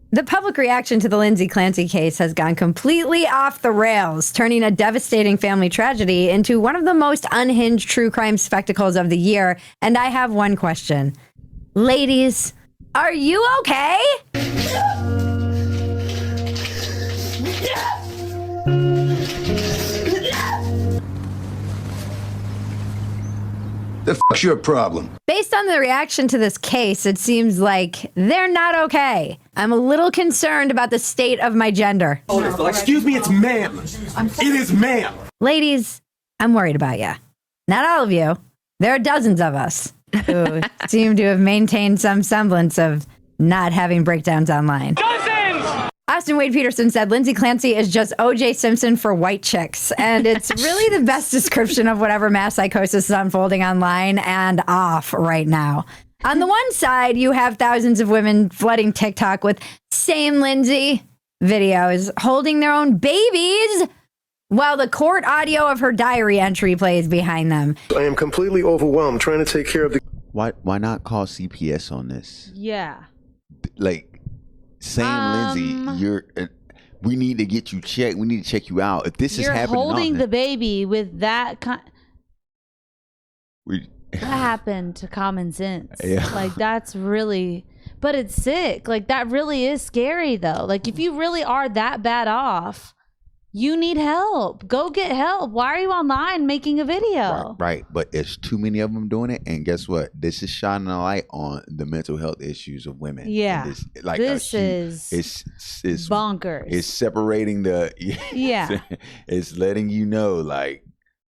The public reaction to the Lindsay Clancy case has gone completely off the rails, turning a devastating family tragedy into one of the most unhinged true crime spectacles of the year. And I have one question. Ladies, are you okay? The fuck's your problem? Based on the reaction to this case, it seems like they're not okay. I'm a little concerned about the state of my gender. Excuse me, it's ma'am. It is ma'am. Ladies, I'm worried about you. Not all of you. There are dozens of us who seem to have maintained some semblance of not having breakdowns online. Austin Wade Peterson said Lindsay Clancy is just O.J. Simpson for white chicks. And it's really the best description of whatever mass psychosis is unfolding online and off right now. On the one side, you have thousands of women flooding TikTok with same Lindsay videos holding their own babies while the court audio of her diary entry plays behind them. I am completely overwhelmed trying to take care of the... Why not call CPS on this? Yeah. Like, saying Lindsay, we need to get you checked. We need to check you out. If this is happening, you're holding the baby with that that happened to common sense. Yeah. Like that's really, but it's sick. Like that really is scary though. Like if you really are that bad off, you need help. Go get help. Why are you online making a video? Right. But there's too many of them doing it. And guess what? This is shining a light on the mental health issues of women. Yeah. This is bonkers. It's separating the... Yeah. It's letting you know, like...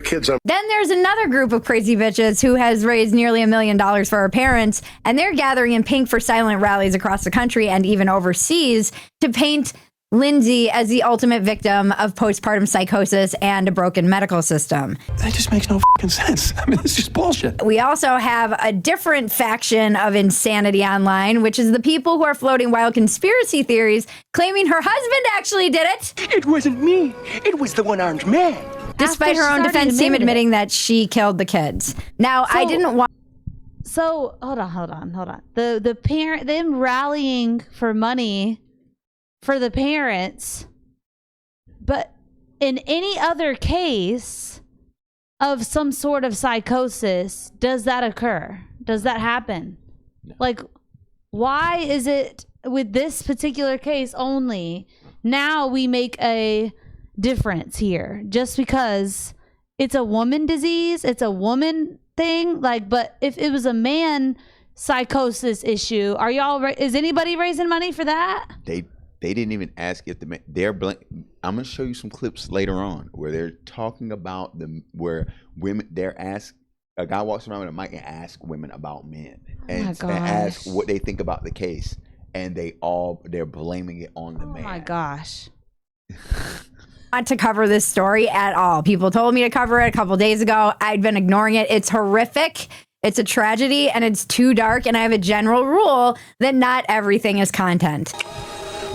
kids are... Then there's another group of crazy bitches who has raised nearly $1 million for her parents, and they're gathering in pink for silent rallies across the country and even overseas to paint Lindsay as the ultimate victim of postpartum psychosis and a broken medical system. That just makes no fucking sense. I mean, it's just bullshit. We also have a different faction of insanity online, which is the people who are floating wild conspiracy theories, claiming her husband actually did it. It wasn't me. It was the one-armed man. Despite her own defense team admitting that she killed the kids. Now, I didn't want... So, hold on. The parent, them rallying for money for the parents, but in any other case of some sort of psychosis, does that occur? Does that happen? No. Like, why is it with this particular case only now we make a difference here just because it's a woman disease, it's a woman thing? Like, but if it was a man psychosis issue, is anybody raising money for that? They didn't even ask if I'm gonna show you some clips later on where they're talking about where women a guy walks around with a mic and asks women about men and ask what they think about the case, and they're blaming it on the man. Oh my gosh. Not to cover this story at all. People told me to cover it a couple days ago. I'd been ignoring it. It's horrific. It's a tragedy and it's too dark. And I have a general rule that not everything is content.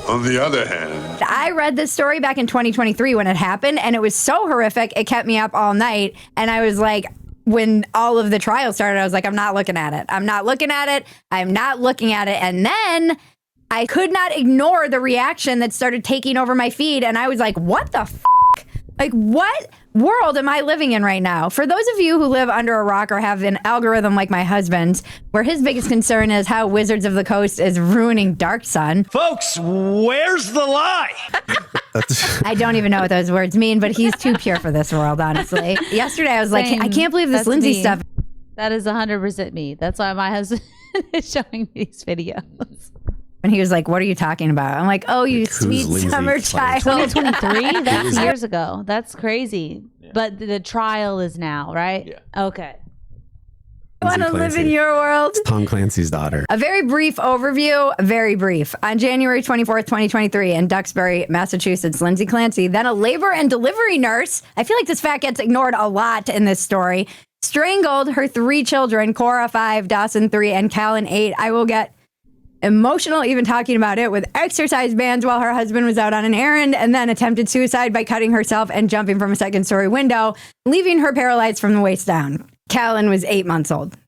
On the other hand, I read this story back in 2023 when it happened, and it was so horrific, it kept me up all night. And I was like, when all of the trial started, I was like, I'm not looking at it. I'm not looking at it. I'm not looking at it. And then I could not ignore the reaction that started taking over my feed. And I was like, what the f***? Like, what world am I living in right now? For those of you who live under a rock or have an algorithm like my husband's, where his biggest concern is how Wizards of the Coast is ruining Dark Sun. Folks, where's the lie? I don't even know what those words mean, but he's too pure for this world, honestly. Yesterday, I was like, I can't believe this Lindsay stuff. That is 100% me. That's why my husband is showing me these videos. And he was like, what are you talking about? I'm like, oh, you sweet summer child. 2023? That's years ago. That's crazy. Yeah. But the trial is now, right? Yeah. Okay. I want to live in your world. It's Tom Clancy's daughter. A very brief overview, very brief. On January 24th, 2023, in Duxbury, Massachusetts, Lindsay Clancy, then a labor and delivery nurse, I feel like this fact gets ignored a lot in this story, strangled her 3 children, Cora 5, Dawson 3, and Callan 8. I will get emotional even talking about it, with exercise bands while her husband was out on an errand, and then attempted suicide by cutting herself and jumping from a second-story window, leaving her paralyzed from the waist down. Callan was 8 months old.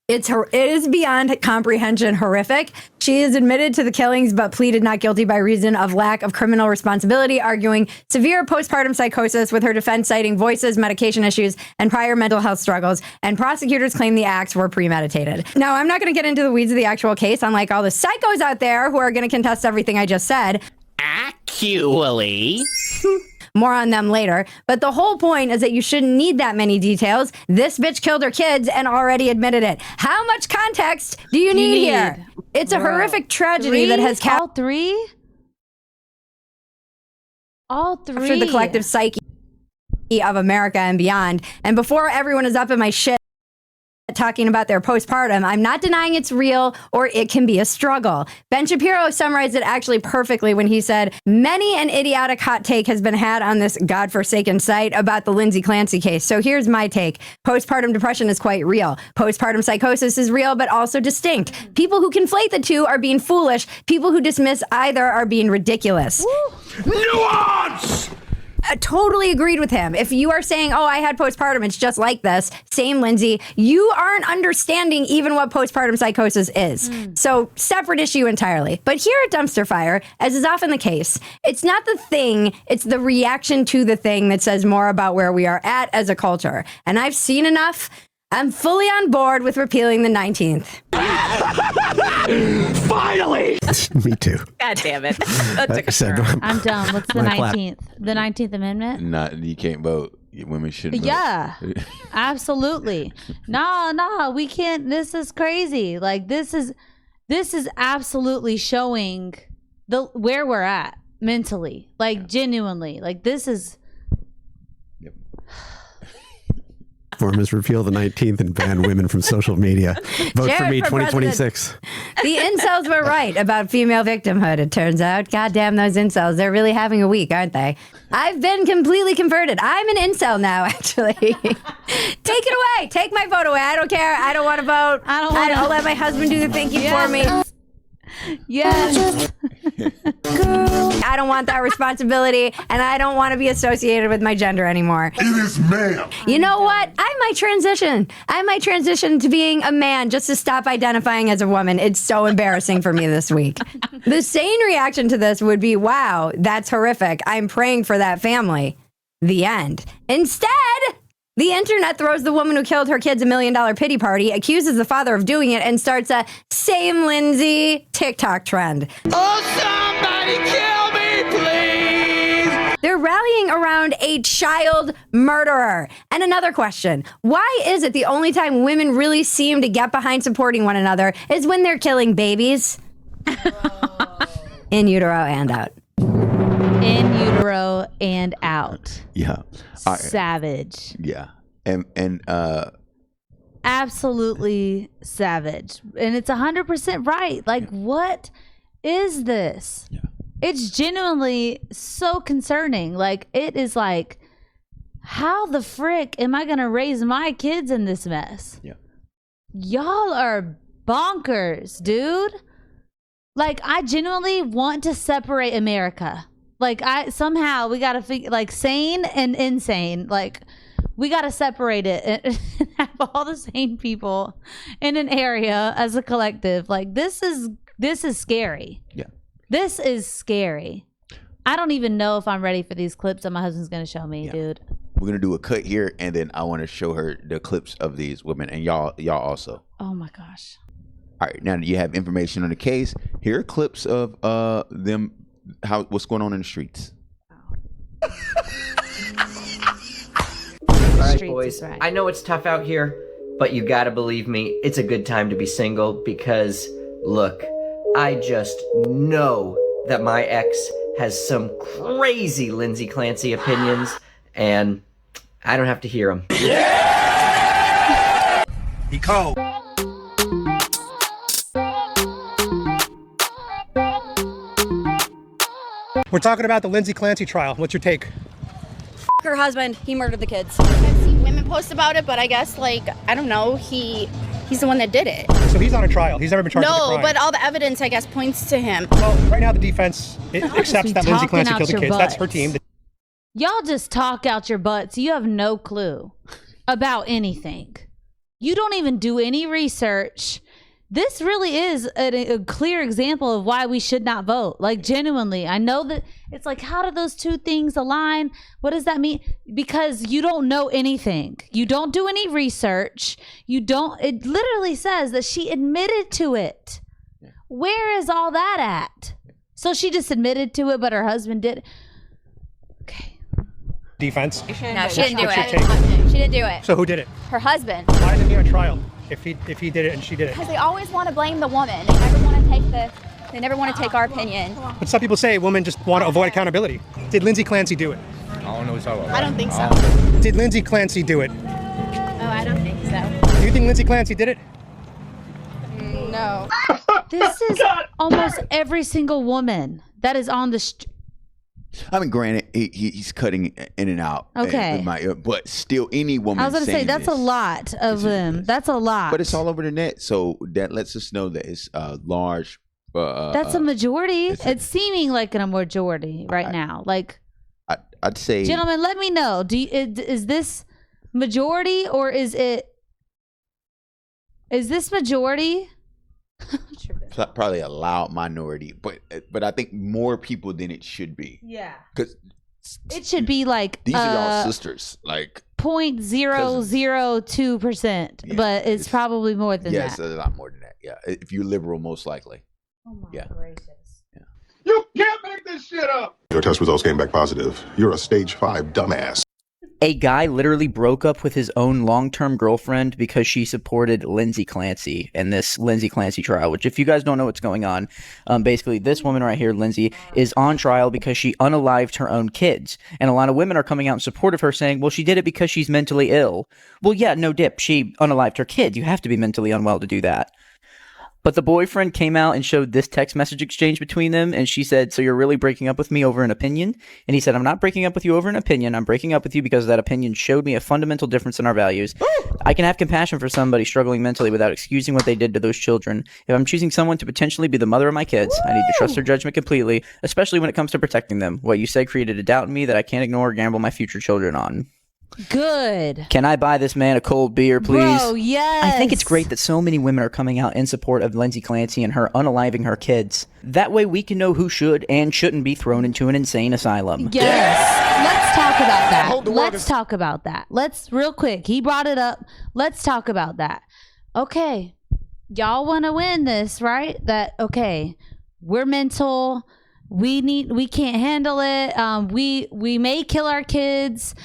It is beyond comprehension horrific. She is admitted to the killings, but pleaded not guilty by reason of lack of criminal responsibility, arguing severe postpartum psychosis, with her defense citing voices, medication issues, and prior mental health struggles. And prosecutors claim the acts were premeditated. Now, I'm not going to get into the weeds of the actual case, unlike all the psychos out there who are going to contest everything I just said. Actually. More on them later. But the whole point is that you shouldn't need that many details. This bitch killed her kids and already admitted it. How much context do you need here? It's a horrific tragedy that has all three captured the collective psyche of America and beyond. And before everyone is up in my shit talking about their postpartum, I'm not denying it's real or it can be a struggle. Ben Shapiro summarized it actually perfectly when he said, many an idiotic hot take has been had on this godforsaken site about the Lindsay Clancy case. So here's my take. Postpartum depression is quite real. Postpartum psychosis is real, but also distinct. People who conflate the two are being foolish. People who dismiss either are being ridiculous. Nuance! I totally agreed with him. If you are saying, oh, I had postpartum, it's just like this. Same, Lindsay. You aren't understanding even what postpartum psychosis is. So separate issue entirely. But here at Dumpster Fire, as is often the case, it's not the thing, it's the reaction to the thing that says more about where we are at as a culture. And I've seen enough. I'm fully on board with repealing the 19th. Finally! Me too. God damn it. That took I'm done. What's the 19th? The 19th Amendment? Not you can't vote. Women shouldn't vote. Yeah, absolutely. No, we can't. This is crazy. Like this is absolutely showing where we're at mentally. Like genuinely. Like this is. Form is repeal the 19th and ban women from social media. Vote Jared for me, for 2026. The incels were right about female victimhood, it turns out. Goddamn those incels. They're really having a week, aren't they? I've been completely converted. I'm an incel now, actually. Take it away. Take my vote away. I don't care. I don't want to vote. I'll let my husband do the thinking for me. Yes. I don't want that responsibility, and I don't want to be associated with my gender anymore. It is ma'am. You know what? I might transition to being a man just to stop identifying as a woman. It's so embarrassing for me this week. The sane reaction to this would be, wow, that's horrific. I'm praying for that family. The end. Instead, the internet throws the woman who killed her kids $1 million pity party, accuses the father of doing it, and starts a same Lindsay TikTok trend. Oh, somebody kill me, please! They're rallying around a child murderer. And another question, why is it the only time women really seem to get behind supporting one another is when they're killing babies? In utero and out. In utero and out. Yeah. Savage. Yeah. And absolutely savage. And it's 100% right. Like, what is this? Yeah. It's genuinely so concerning. Like, it is like, how the frick am I going to raise my kids in this mess? Yeah. Y'all are bonkers, dude. Like, I genuinely want to separate America. Like, somehow we got to figure, like, sane and insane. Like, we got to separate it and have all the sane people in an area as a collective. Like, this is scary. Yeah. This is scary. I don't even know if I'm ready for these clips that my husband's going to show me, dude. We're going to do a cut here, and then I want to show her the clips of these women, and y'all also. Oh, my gosh. All right, now that you have information on the case, here are clips of them, what's going on in the streets. All right, boys. Right. I know it's tough out here, but you gotta believe me, it's a good time to be single because, look, I just know that my ex has some crazy Lindsay Clancy opinions, and I don't have to hear them. Yeah! He called. We're talking about the Lindsay Clancy trial. What's your take? Her husband, he murdered the kids. I've seen women post about it, but I guess, like, I don't know, he's the one that did it. So he's on a trial. He's never been charged with a crime. No, but all the evidence, I guess, points to him. Well, right now the defense accepts that Lindsay Clancy killed the kids. That's her team. Y'all just talk out your butts. You have no clue about anything. You don't even do any research. this really is a clear example of why we should not vote. Like, genuinely, I know that it's like, how do those two things align? What does that mean? Because you don't know anything. You don't do any research. It literally says that she admitted to it. Yeah. Where is all that at? So she just admitted to it, but her husband did. Okay. Defense? No, she didn't do it. She didn't do it. So who did it? Her husband. Why didn't he have a trial if he did it and she did it? Because they always want to blame the woman. They never want to take our opinion. But some people say women just want to avoid accountability. Did Lindsay Clancy do it? I don't know what you're talking about. I don't think so. Did Lindsay Clancy do it? Oh, I don't think so. Do you think Lindsay Clancy did it? No. This is almost every single woman that is on the street. I mean, granted, he's cutting in and out. Okay. But still, any woman. I was going to say, that's a lot of them. That's a lot. But it's all over the net. So that lets us know that it's a large. That's a majority. It's seeming like a majority right now. Like, I'd say. Gentlemen, let me know. Is this majority or is this majority? Probably a loud minority, but I think more people than it should be. Yeah, because it should be like these are y'all sisters, like 0.002%, yeah, but it's probably more than that. Yes, a lot more than that. Yeah, if you're liberal, most likely. Oh my gracious! Yeah. You can't make this shit up. Your test results came back positive. You're a stage 5 dumbass. A guy literally broke up with his own long-term girlfriend because she supported Lindsay Clancy in this Lindsay Clancy trial, which if you guys don't know what's going on, basically this woman right here, Lindsay, is on trial because she unalived her own kids. And a lot of women are coming out in support of her saying, well, she did it because she's mentally ill. Well, yeah, no dip. She unalived her kids. You have to be mentally unwell to do that. But the boyfriend came out and showed this text message exchange between them, and she said, so you're really breaking up with me over an opinion? And he said, I'm not breaking up with you over an opinion. I'm breaking up with you because that opinion showed me a fundamental difference in our values. I can have compassion for somebody struggling mentally without excusing what they did to those children. If I'm choosing someone to potentially be the mother of my kids, I need to trust their judgment completely, especially when it comes to protecting them. What you said created a doubt in me that I can't ignore or gamble my future children on. Good. Can I buy this man a cold beer, please? Bro, yes. I think it's great that so many women are coming out in support of Lindsay Clancy and her unaliving her kids. That way we can know who should and shouldn't be thrown into an insane asylum. Yes. Let's talk about that. Let's talk about that. Let's, real quick, he brought it up. Let's talk about that. Okay. Y'all want to win this, right? That, okay, we're mental. We can't handle it. We may kill our kids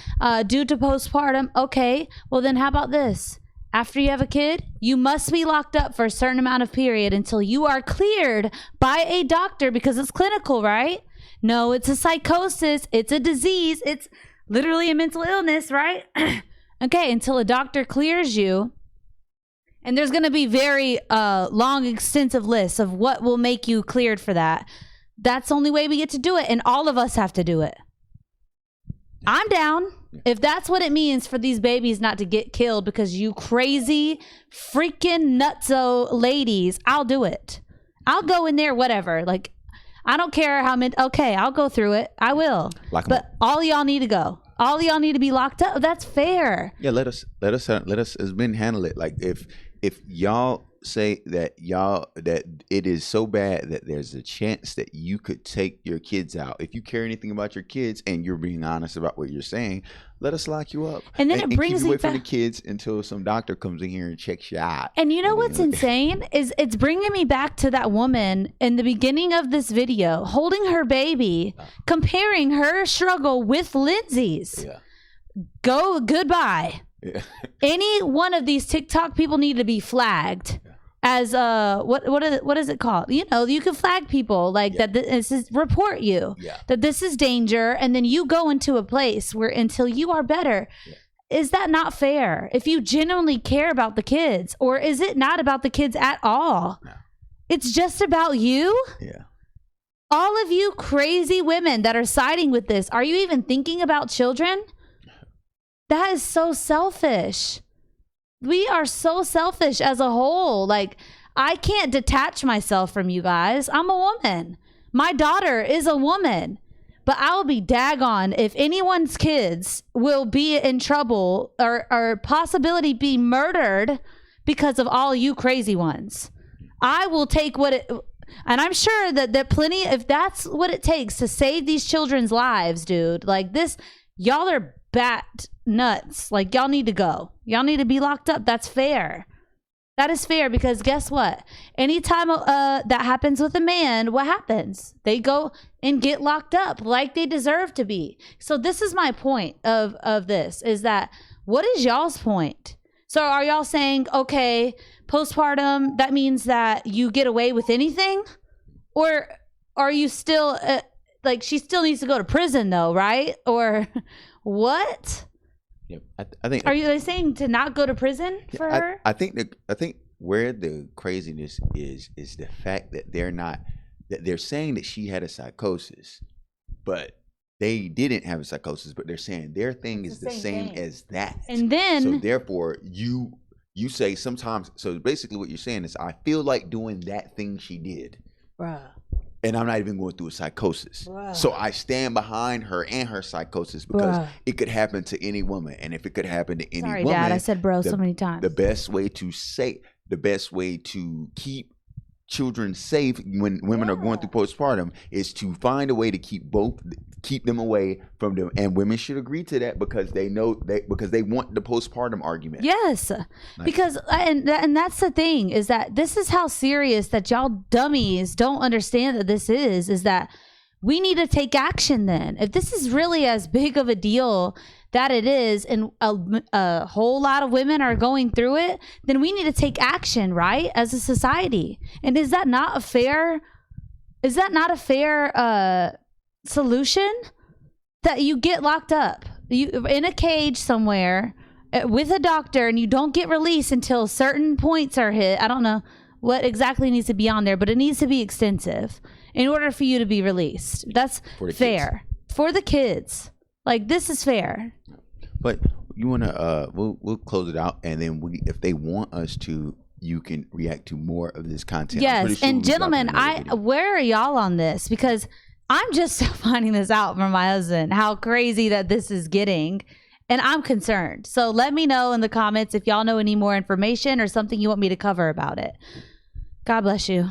due to postpartum. Okay, well then how about this? After you have a kid, you must be locked up for a certain amount of period until you are cleared by a doctor because it's clinical, right? No, it's a psychosis. It's a disease. It's literally a mental illness, right? Okay, until a doctor clears you. And there's going to be very long, extensive lists of what will make you cleared for that. That's the only way we get to do it, and all of us have to do it. I'm down. If that's what it means for these babies not to get killed because you crazy freaking nutso ladies, I'll do it. I'll go in there, whatever. Like, I don't care how many. Okay, I'll go through it. I will. But all y'all need to go. All y'all need to be locked up. That's fair. Yeah, let us as men handle it. Like if y'all say that it is so bad that there's a chance that you could take your kids out. If you care anything about your kids and you're being honest about what you're saying, let us lock you up. And then it brings keep you away from back the kids until some doctor comes in here and checks you out. And you know what's insane is it's bringing me back to that woman in the beginning of this video holding her baby, comparing her struggle with Lindsay's. Yeah. Goodbye. Yeah. Any one of these TikTok people need to be flagged as what is it called? You know, you can flag people like that. This is report you that this is danger, and then you go into a place where until you are better. Is that not fair? If you genuinely care about the kids, or is it not about the kids at all? No. It's just about you. Yeah. All of you crazy women that are siding with this, are you even thinking about children? That is so selfish. We are so selfish as a whole. Like, I can't detach myself from you guys. I'm a woman. My daughter is a woman. But I will be daggone if anyone's kids will be in trouble or possibility be murdered because of all you crazy ones. I will take what it, and I'm sure that plenty, if that's what it takes to save these children's lives, dude, like this, y'all are bat nuts. Like, y'all need to go. Y'all need to be locked up. That's fair. That is fair, because guess what? Anytime that happens with a man, what happens? They go and get locked up like they deserve to be. So this is my point of this, is that what is y'all's point? So are y'all saying, okay, postpartum, that means that you get away with anything? Or are you still, like, she still needs to go to prison though, right? Or what? Yeah, I think. Are they saying to not go to prison for her? I think where the craziness is the fact that they're saying that she had a psychosis, but they didn't have a psychosis, but they're saying their thing is the same as that. And then, so therefore you say sometimes. So basically, what you're saying is, I feel like doing that thing she did, bruh. And I'm not even going through a psychosis. Bruh. So I stand behind her and her psychosis, because it could happen to any woman. And if it could happen to any Sorry, woman, Dad, I said bro so many times. The best way to keep children safe when women are going through postpartum is to find a way to keep them away from them. And women should agree to that, because they know because they want the postpartum argument. Yes, because and that's the thing, is that this is how serious that y'all dummies don't understand that this is that we need to take action. Then if this is really as big of a deal that it is, and a whole lot of women are going through it, then we need to take action, right, as a society. And is that not a fair solution, that you get locked up in a cage somewhere with a doctor, and you don't get released until certain points are hit? I don't know what exactly needs to be on there, but it needs to be extensive in order for you to be released. That's fair for the kids. Like, this is fair. But you want to we'll close it out, and then if they want us to, you can react to more of this content. Yes, and gentlemen, where are y'all on this? Because I'm just finding this out from my husband, how crazy that this is getting, and I'm concerned. So let me know in the comments if y'all know any more information or something you want me to cover about it. God bless you.